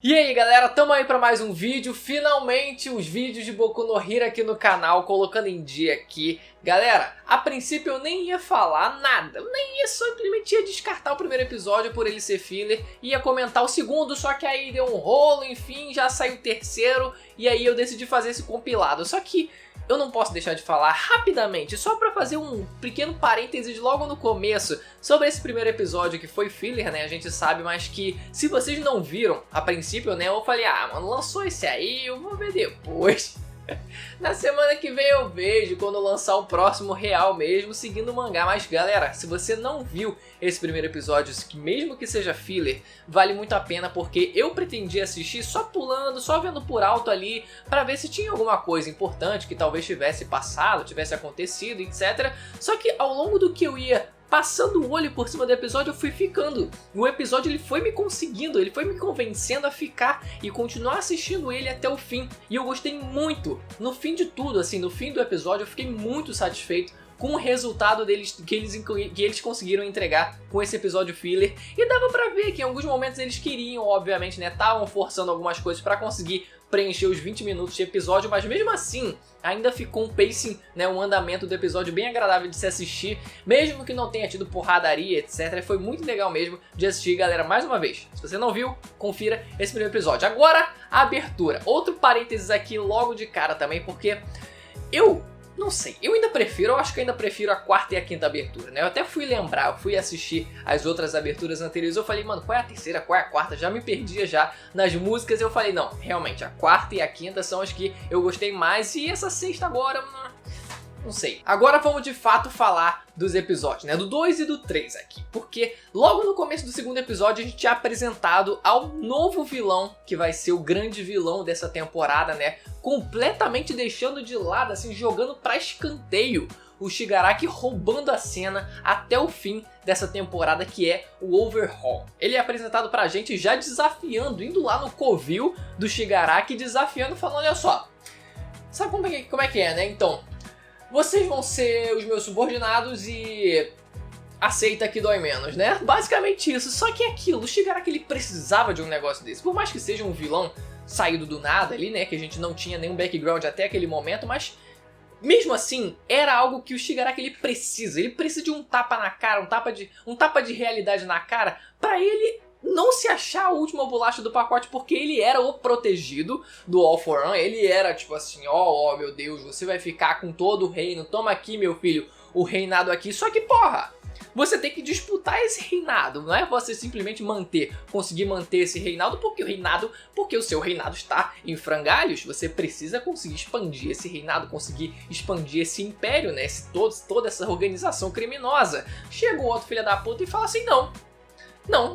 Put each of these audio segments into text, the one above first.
E aí galera, tamo aí pra mais um vídeo, finalmente os vídeos de Boku no Hero aqui no canal, colocando em dia aqui. Galera, a princípio eu nem ia falar nada, eu nem ia, simplesmente ia descartar o primeiro episódio por ele ser filler, ia comentar o segundo, só que aí deu um rolo, enfim, já saiu o terceiro, e aí eu decidi fazer esse compilado. Só que eu não posso deixar de falar rapidamente, só pra fazer um pequeno parênteses logo no começo, sobre esse primeiro episódio que foi filler, né, a gente sabe, mas que se vocês não viram a princípio, né, eu falei, mano, lançou esse aí, eu vou ver depois. Na semana que vem eu vejo, quando lançar o próximo real mesmo, seguindo o mangá. Mas galera, se você não viu esse primeiro episódio, que mesmo que seja filler, vale muito a pena, porque eu pretendia assistir só pulando, só vendo por alto ali, pra ver se tinha alguma coisa importante que talvez tivesse passado, tivesse acontecido, etc. Só que ao longo do que eu ia passando o olho por cima do episódio, eu fui ficando. O episódio ele foi me conseguindo, ele foi me convencendo a ficar e continuar assistindo ele até o fim. E eu gostei muito. No fim de tudo, assim, no fim do episódio, eu fiquei muito satisfeito com o resultado deles, que eles conseguiram entregar com esse episódio filler. E dava pra ver que em alguns momentos eles queriam, obviamente, né, estavam forçando algumas coisas pra conseguir preencher os 20 minutos de episódio, mas mesmo assim ainda ficou um pacing, né, um andamento do episódio bem agradável de se assistir, mesmo que não tenha tido porradaria, etc. Foi muito legal mesmo de assistir, galera, mais uma vez. Se você não viu, confira esse primeiro episódio. Agora, a abertura. Outro parênteses aqui logo de cara também, porque eu não sei, eu acho que ainda prefiro a quarta e a quinta abertura, né? Eu até fui lembrar, eu fui assistir as outras aberturas anteriores, eu falei, mano, qual é a terceira, qual é a quarta? Já me perdia já nas músicas, eu falei, não, realmente, a quarta e a quinta são as que eu gostei mais, e essa sexta agora, não sei. Agora vamos de fato falar dos episódios, né? Do 2 e do 3 aqui. Porque logo no começo do segundo episódio a gente é apresentado ao novo vilão, que vai ser o grande vilão dessa temporada, né? Completamente deixando de lado, assim, jogando pra escanteio o Shigaraki, roubando a cena até o fim dessa temporada, que é o Overhaul. Ele é apresentado pra gente já desafiando, indo lá no covil do Shigaraki, desafiando, falando, olha só, sabe como é que é, né? Então, vocês vão ser os meus subordinados e aceita que dói menos, né? Basicamente isso. Só que é aquilo, o Shigaraki ele precisava de um negócio desse. Por mais que seja um vilão saído do nada ali, né? Que a gente não tinha nenhum background até aquele momento, mas mesmo assim, era algo que o Shigaraki ele precisa. Ele precisa de um tapa na cara, um tapa de realidade na cara, pra ele não se achar a última bolacha do pacote, porque ele era o protegido do All For One. Ele era tipo assim, ó meu Deus, você vai ficar com todo o reino, toma aqui meu filho, o reinado aqui. Só que porra, você tem que disputar esse reinado, não é você simplesmente conseguir manter esse reinado, porque o seu reinado está em frangalhos. Você precisa conseguir expandir esse reinado, conseguir expandir esse império, né, toda essa organização criminosa. Chega o outro filho da puta e fala assim, não,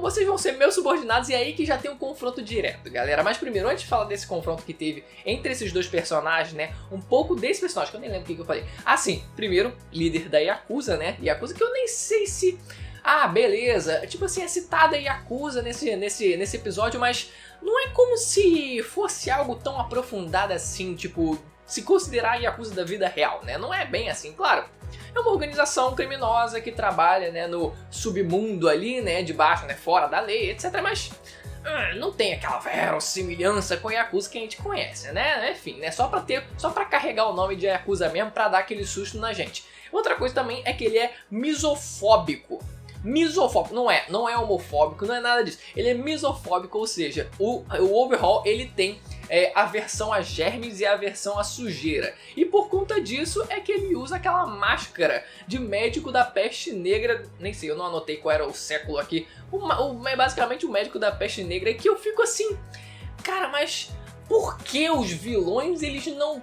vocês vão ser meus subordinados, e aí que já tem um confronto direto, galera. Mas primeiro, antes de falar desse confronto que teve entre esses dois personagens, né, um pouco desse personagem, que eu nem lembro o que eu falei. Sim, primeiro, líder da Yakuza, né, Yakuza que eu nem sei se... beleza, tipo assim, é citada a Yakuza nesse episódio, mas não é como se fosse algo tão aprofundado assim, tipo, se considerar a Yakuza da vida real, né, não é bem assim, claro. É uma organização criminosa que trabalha, né, no submundo ali, né, de baixo, né, fora da lei, etc. Mas não tem aquela verossimilhança com a Yakuza que a gente conhece, né? Enfim, né, só pra carregar o nome de Yakuza mesmo, pra dar aquele susto na gente. Outra coisa também é que ele é misofóbico. Misofóbico, não é homofóbico, não é nada disso. Ele é misofóbico, ou seja, o Overhaul ele tem aversão a germes e aversão à sujeira. E por conta disso é que ele usa aquela máscara de médico da peste negra. Nem sei, eu não anotei qual era o século aqui. Basicamente o médico da peste negra. E que eu fico assim, cara, mas por que os vilões eles não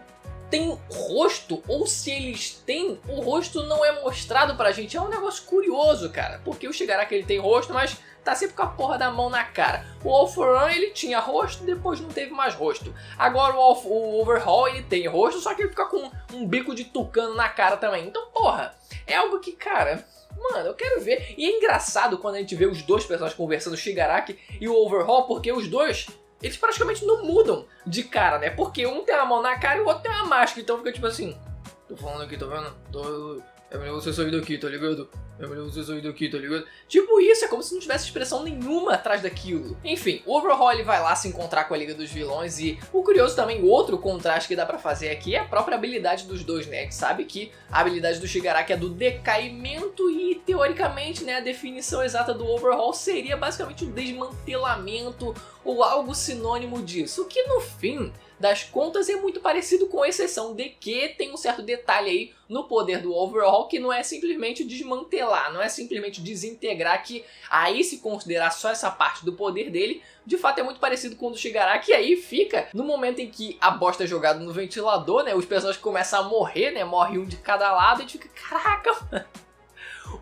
tem rosto? Ou se eles têm, o rosto não é mostrado pra gente. É um negócio curioso, cara, porque o Shigaraki ele tem rosto, mas tá sempre com a porra da mão na cara. O All For One ele tinha rosto, depois não teve mais rosto. Agora o Overhaul ele tem rosto, só que ele fica com um bico de tucano na cara também. Então porra, é algo que, cara, mano, eu quero ver. E é engraçado quando a gente vê os dois personagens conversando, o Shigaraki e o Overhaul, porque os dois, eles praticamente não mudam de cara, né? Porque um tem uma mão na cara e o outro tem uma máscara. Então fica tipo assim, tô falando aqui, tô vendo? É melhor você sair daqui, tá ligado? É melhor você sair daqui, tá ligado? Tipo isso, é como se não tivesse expressão nenhuma atrás daquilo. Enfim, o Overhaul ele vai lá se encontrar com a Liga dos Vilões e o curioso também, o outro contraste que dá pra fazer aqui é a própria habilidade dos dois, né? A gente sabe que a habilidade do Shigaraki é do decaimento e, teoricamente, né, a definição exata do Overhaul seria basicamente o desmantelamento ou algo sinônimo disso. O que no fim das contas é muito parecido, com exceção de que tem um certo detalhe aí no poder do Overhaul que não é simplesmente desmantelar, não é simplesmente desintegrar, que aí se considerar só essa parte do poder dele, de fato é muito parecido com o do Shigaraki, e aí fica no momento em que a bosta é jogada no ventilador, né, os personagens começam a morrer, né, morre um de cada lado, e a gente fica, caraca, mano.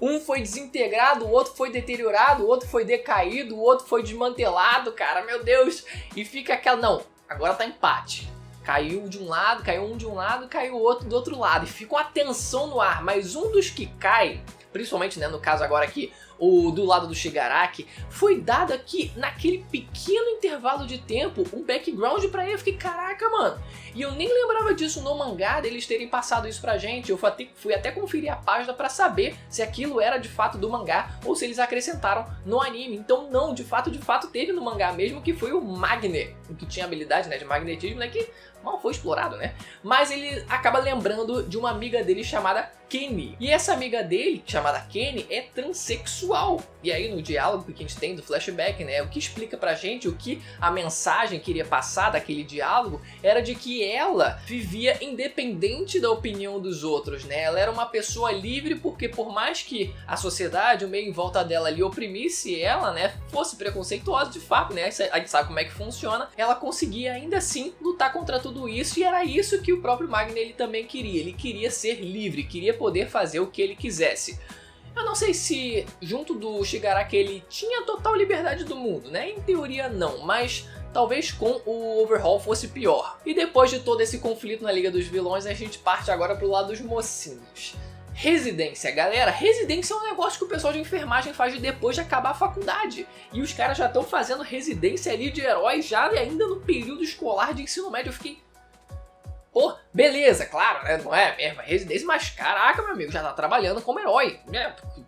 Um foi desintegrado, o outro foi deteriorado, o outro foi decaído, o outro foi desmantelado, cara, meu Deus. E fica aquela, não, agora tá empate. Caiu de um lado, caiu um de um lado, caiu o outro do outro lado. E fica uma tensão no ar, mas um dos que cai, principalmente, né, no caso agora aqui, o do lado do Shigaraki, foi dado aqui naquele pequeno intervalo de tempo um background pra ele. Eu fiquei, caraca, mano. E eu nem lembrava disso no mangá, deles terem passado isso pra gente. Eu fui até conferir a página pra saber se aquilo era de fato do mangá ou se eles acrescentaram no anime. Então não, de fato teve no mangá mesmo, que foi o Magnet, o que tinha habilidade, né, de magnetismo, né, que mal foi explorado, né? Mas ele acaba lembrando de uma amiga dele chamada Kenny. E essa amiga dele, chamada Kenny, é transexual. E aí no diálogo que a gente tem do flashback, né, o que explica pra gente, o que a mensagem queria passar daquele diálogo, era de que ela vivia independente da opinião dos outros, né? Ela era uma pessoa livre porque, por mais que a sociedade, o meio em volta dela ali oprimisse ela, né, fosse preconceituosa de fato, né, a gente sabe como é que funciona, ela conseguia ainda assim lutar contra tudo isso, e era isso que o próprio Magnet ele também queria. Ele queria ser livre, queria poder fazer o que ele quisesse. Eu não sei se junto do Shigaraki ele tinha total liberdade do mundo, né? Em teoria não, mas talvez com o Overhaul fosse pior. E depois de todo esse conflito na Liga dos Vilões, a gente parte agora pro lado dos mocinhos. Residência, galera. Residência é um negócio que o pessoal de enfermagem faz depois de acabar a faculdade. E os caras já estão fazendo residência ali de heróis já ainda no período escolar de ensino médio. Eu fiquei... Pô, beleza, claro, né? Não é mesmo residência, mas caraca, meu amigo, já tá trabalhando como herói.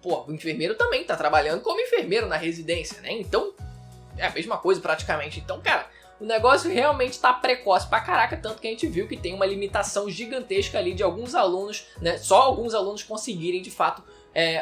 Pô, o enfermeiro também tá trabalhando como enfermeiro na residência, né? Então, é a mesma coisa praticamente. Então, cara, o negócio realmente tá precoce pra caraca, tanto que a gente viu que tem uma limitação gigantesca ali de alguns alunos, né? Só alguns alunos conseguirem, de fato,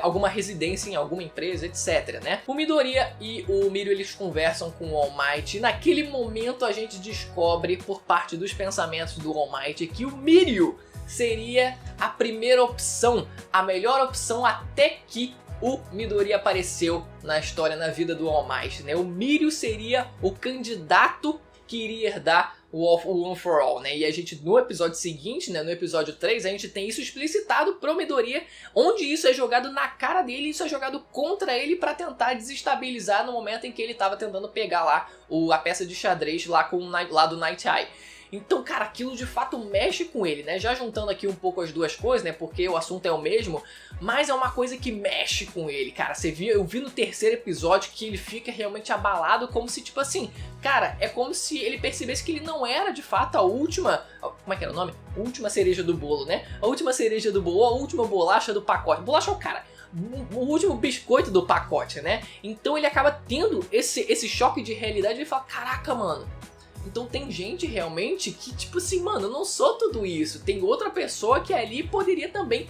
alguma residência em alguma empresa, etc, né? O Midoriya e o Mirio, eles conversam com o All Might, e naquele momento a gente descobre, por parte dos pensamentos do All Might, que o Mirio seria a primeira opção, a melhor opção até que o Midoriya apareceu na história, na vida do All Might, né? O Mirio seria o candidato que iria herdar o One for All, né? E a gente, no episódio seguinte, né, no episódio 3, a gente tem isso explicitado pro Midoriya, onde isso é jogado na cara dele, isso é jogado contra ele pra tentar desestabilizar no momento em que ele tava tentando pegar lá a peça de xadrez lá do Night Eye. Então, cara, aquilo de fato mexe com ele, né? Já juntando aqui um pouco as duas coisas, né? Porque o assunto é o mesmo, mas é uma coisa que mexe com ele, cara. Eu vi no terceiro episódio que ele fica realmente abalado, como se, tipo assim, cara, é como se ele percebesse que ele não era de fato a última... Como é que era o nome? Última cereja do bolo, né? A última cereja do bolo, a última bolacha do pacote. Bolacha é o cara... o último biscoito do pacote, né? Então ele acaba tendo esse choque de realidade e ele fala, caraca, mano. Então tem gente realmente que, tipo assim, mano, eu não sou tudo isso. Tem outra pessoa que ali poderia também,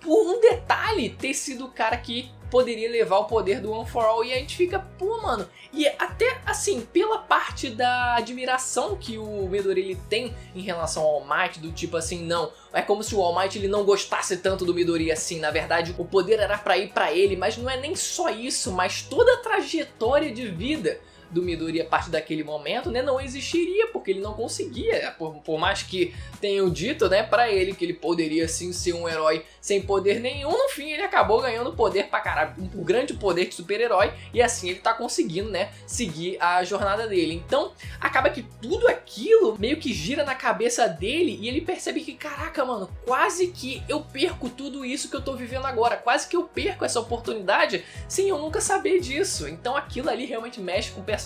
por um detalhe, ter sido o cara que poderia levar o poder do One for All. E a gente fica, pô, mano. E até, assim, pela parte da admiração que o Midoriya ele tem em relação ao All Might, do tipo assim, não, é como se o All Might ele não gostasse tanto do Midoriya assim. Na verdade, o poder era pra ir pra ele, mas não é nem só isso, mas toda a trajetória de vida do Midoriya a partir daquele momento, né, não existiria, porque ele não conseguia, por mais que tenham dito, né, pra ele que ele poderia sim ser um herói sem poder nenhum, no fim ele acabou ganhando poder pra caralho, um grande poder de super-herói, e assim ele tá conseguindo, né, seguir a jornada dele. Então, acaba que tudo aquilo meio que gira na cabeça dele, e ele percebe que, caraca, mano, quase que eu perco tudo isso que eu tô vivendo agora, quase que eu perco essa oportunidade sem eu nunca saber disso. Então aquilo ali realmente mexe com o personagem,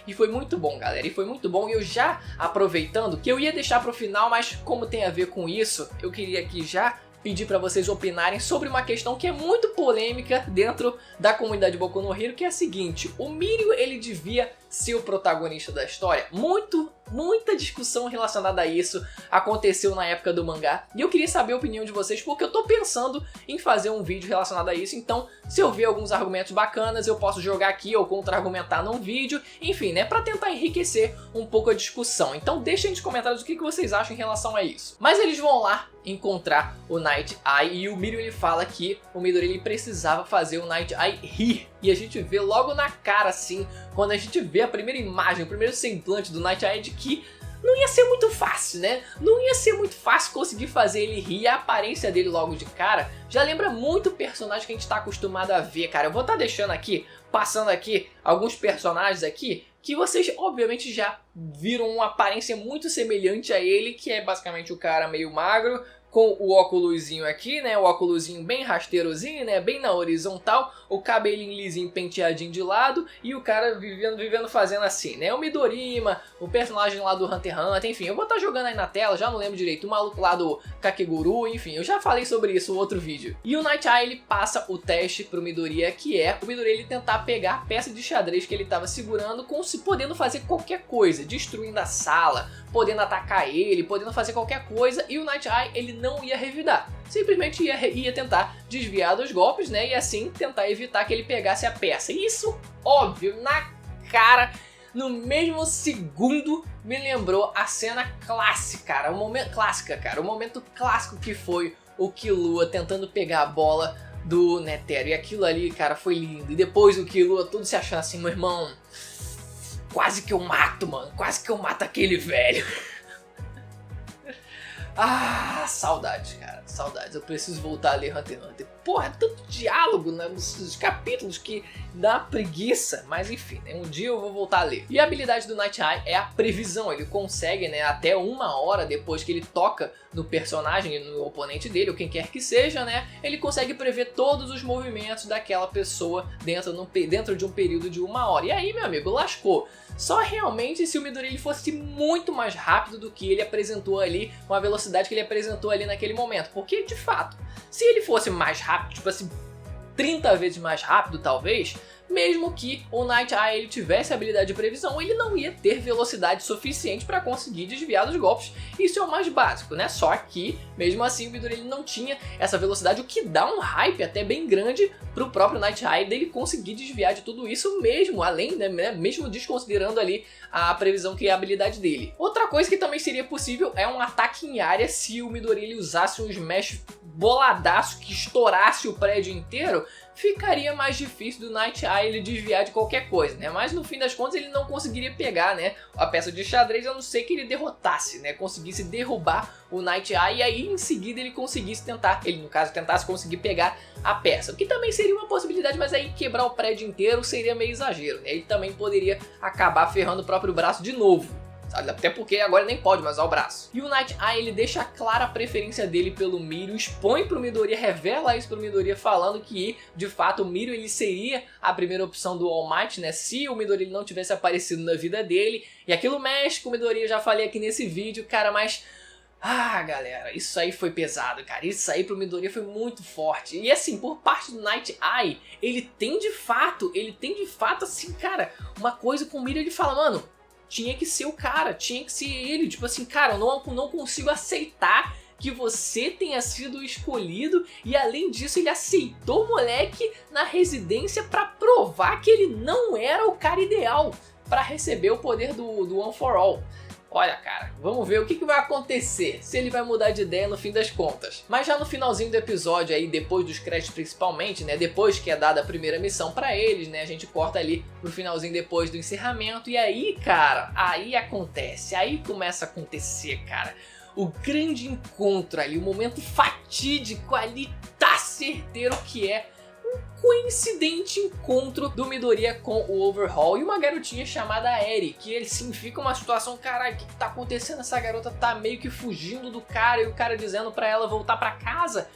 e foi muito bom, galera, e foi muito bom. E eu já aproveitando, que eu ia deixar pro final, mas como tem a ver com isso, eu queria aqui já pedir pra vocês opinarem sobre uma questão que é muito polêmica dentro da comunidade Boku no Hero, que é a seguinte: o Mirio, ele devia ser o protagonista da história? Muita discussão relacionada a isso aconteceu na época do mangá, e eu queria saber a opinião de vocês, porque eu tô pensando em fazer um vídeo relacionado a isso. Então, se eu ver alguns argumentos bacanas, eu posso jogar aqui ou contra-argumentar num vídeo, enfim, né, pra tentar enriquecer um pouco a discussão. Então deixem nos comentários o que vocês acham em relação a isso. Mas eles vão lá encontrar o Night Eye, e o Mirio, ele fala que o Midori, ele precisava fazer o Night Eye rir. E a gente vê logo na cara, assim, quando a gente vê a primeira imagem, o primeiro semblante do Night Eye, de que não ia ser muito fácil, né? Não ia ser muito fácil conseguir fazer ele rir. A aparência dele logo de cara já lembra muito o personagem que a gente tá acostumado a ver, cara. Eu vou estar deixando aqui, passando aqui, alguns personagens aqui que vocês obviamente já viram uma aparência muito semelhante a ele, que é basicamente o cara meio magro, com o óculosinho aqui, né, o óculosinho bem rasteirozinho, né, bem na horizontal, o cabelinho lisinho penteadinho de lado, e o cara vivendo fazendo assim, né, o Midorima, o personagem lá do Hunter x Hunter, enfim, eu vou estar jogando aí na tela, já não lembro direito, o maluco lá do Kakeguru, enfim, eu já falei sobre isso no outro vídeo. E o Night Eye, ele passa o teste pro Midoriya, que é o Midoriya ele tentar pegar a peça de xadrez que ele estava segurando, podendo fazer qualquer coisa, destruindo a sala, podendo atacar ele, podendo fazer qualquer coisa, e o Night Eye, ele não ia revidar, simplesmente ia tentar desviar dos golpes, né, e assim tentar evitar que ele pegasse a peça. E isso, óbvio, na cara, no mesmo segundo, me lembrou a cena clássica, cara, o momento clássico que foi o Killua tentando pegar a bola do Netero, e aquilo ali, cara, foi lindo. E depois o Killua todo se achando assim, meu irmão, quase que eu mato, mano, quase que eu mato aquele velho. Ah, saudades, cara, saudades. Eu preciso voltar a ler Hunter x Hunter. Porra, é tanto diálogo, né, nos capítulos que dá preguiça. Mas enfim, né, um dia eu vou voltar a ler. E a habilidade do Night Eye é a previsão. Ele consegue, né, até 1 hora depois que ele toca no personagem, no oponente dele, ou quem quer que seja, né, ele consegue prever todos os movimentos daquela pessoa dentro de um período de 1 hora. E aí, meu amigo, lascou. Só realmente se o Midori ele fosse muito mais rápido do que ele apresentou ali, com a velocidade que ele apresentou ali naquele momento. Porque, de fato, se ele fosse mais rápido, tipo assim, 30 vezes mais rápido talvez, mesmo que o Night Eye ele tivesse a habilidade de previsão, ele não ia ter velocidade suficiente para conseguir desviar dos golpes. Isso é o mais básico, né? Só que, mesmo assim, o Midori ele não tinha essa velocidade, o que dá um hype até bem grande pro próprio Night Eye dele conseguir desviar de tudo isso mesmo, além, né, mesmo desconsiderando ali a previsão que é a habilidade dele. Outra coisa que também seria possível é um ataque em área se o Midori ele usasse um smash boladaço que estourasse o prédio inteiro. Ficaria mais difícil do Night Eye ele desviar de qualquer coisa, né? Mas no fim das contas ele não conseguiria pegar, né, a peça de xadrez, a não ser que ele derrotasse, né, conseguisse derrubar o Night Eye e aí em seguida ele conseguisse tentasse conseguir pegar a peça. O que também seria uma possibilidade, mas aí quebrar o prédio inteiro seria meio exagero, né? Ele também poderia acabar ferrando o próprio braço de novo. Até porque agora nem pode mais usar o braço. E o Night Eye ele deixa clara a preferência dele pelo Mirio, expõe pro Midoriya, revela isso pro Midoriya, falando que de fato o Mirio ele seria a primeira opção do All Might, né, se o Midoriya não tivesse aparecido na vida dele. E aquilo mexe com o Midoriya, já falei aqui nesse vídeo, cara, mas ah, galera, isso aí foi pesado, cara. Isso aí pro Midoriya foi muito forte. E assim, por parte do Night Eye, ele tem de fato assim, cara, uma coisa com o Mirio, ele fala, mano, tinha que ser o cara, tinha que ser ele. Tipo assim, cara, eu não consigo aceitar que você tenha sido escolhido. E além disso, ele aceitou o moleque na residência pra provar que ele não era o cara ideal pra receber o poder do One for All. Olha, cara, vamos ver o que vai acontecer, se ele vai mudar de ideia no fim das contas. Mas já no finalzinho do episódio aí, depois dos créditos principalmente, né, depois que é dada a primeira missão pra eles, né, a gente corta ali pro finalzinho depois do encerramento. E aí, cara, aí acontece, aí começa a acontecer, cara, o grande encontro ali, o momento fatídico ali, tá certeiro, que é coincidente encontro do Midoriya com o Overhaul e uma garotinha chamada Eri, que ele sim fica uma situação, caralho, o que tá acontecendo? Essa garota tá meio que fugindo do cara e o cara dizendo pra ela voltar pra casa.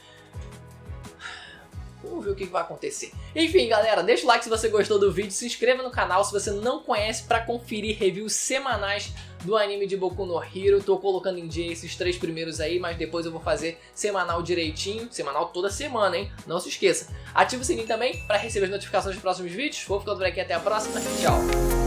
Vamos ver o que vai acontecer. Enfim, galera, deixa o like se você gostou do vídeo, se inscreva no canal se você não conhece para conferir reviews semanais do anime de Boku no Hero. Tô colocando em dia esses 3 primeiros aí, mas depois eu vou fazer semanal direitinho, semanal toda semana, hein? Não se esqueça. Ativa o sininho também para receber as notificações dos próximos vídeos. Vou ficando por aqui, até a próxima. Tchau!